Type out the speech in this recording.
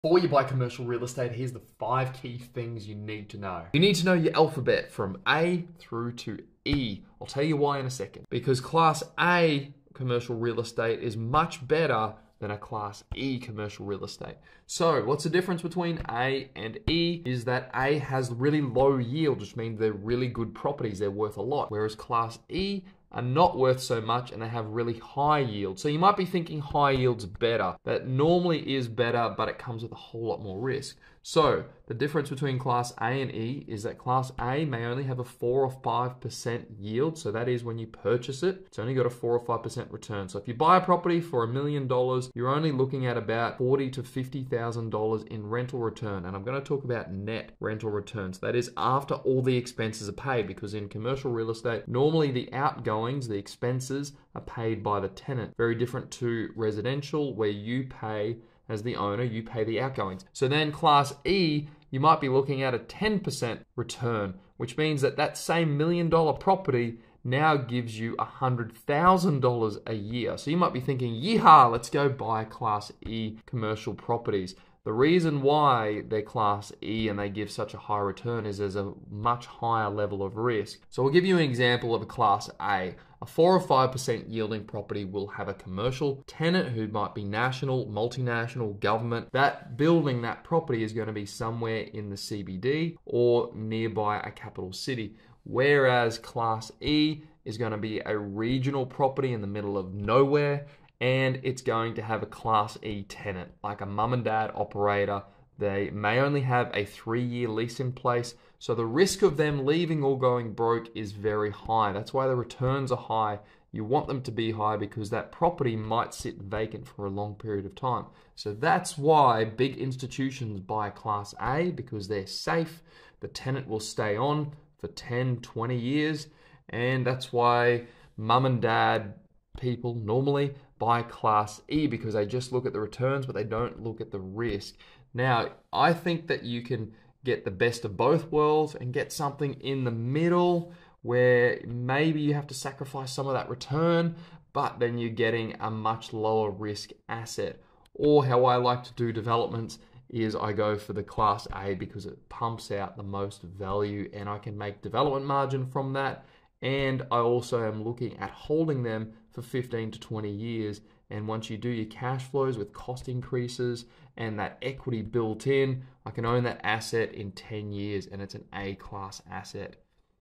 Before you buy commercial real estate, here's the 5 key things you need to know. You need to know your alphabet from A through to E. I'll tell you why in a second. Because Class A commercial real estate is much better than a Class E commercial real estate. So what's the difference between A and E is that A has really low yield, which means they're really good properties, they're worth a lot, whereas Class E are not worth so much and they have really high yield. So you might be thinking high yield's better. That normally is better, but it comes with a whole lot more risk. So the difference between Class A and E is that Class A may only have a 4 or 5% yield. So that is when you purchase it, it's only got a 4 or 5% return. So if you buy a property for $1 million, you're only looking at about $40,000 to $50,000 in rental return. And I'm going to talk about net rental returns. That is after all the expenses are paid, because in commercial real estate, normally the outgoings, the expenses are paid by the tenant. Very different to residential where you pay as the owner, you pay the outgoings. So then Class E, you might be looking at a 10% return, which means that that same $1 million property now gives you $100,000 a year. So you might be thinking, yeehaw, let's go buy Class E commercial properties. The reason why they're Class E and they give such a high return is there's a much higher level of risk. So I'll give you an example of a Class A. A 4 or 5% yielding property will have a commercial tenant who might be national, multinational, government. That building, that property is going to be somewhere in the CBD or nearby a capital city. Whereas Class E is going to be a regional property in the middle of nowhere, and it's going to have a Class E tenant, like a mum and dad operator. They may only have a 3-year lease in place, so the risk of them leaving or going broke is very high. That's why the returns are high. You want them to be high because that property might sit vacant for a long period of time. So that's why big institutions buy Class A, because they're safe. The tenant will stay on for 10, 20 years, and that's why mum and dad people normally buy Class E, because they just look at the returns, but they don't look at the risk. Now, I think that you can get the best of both worlds and get something in the middle where maybe you have to sacrifice some of that return, but then you're getting a much lower risk asset. Or how I like to do developments is I go for the Class A because it pumps out the most value and I can make development margin from that. And I also am looking at holding them for 15 to 20 years. And once you do your cash flows with cost increases and that equity built in, I can own that asset in 10 years and it's an A-class asset.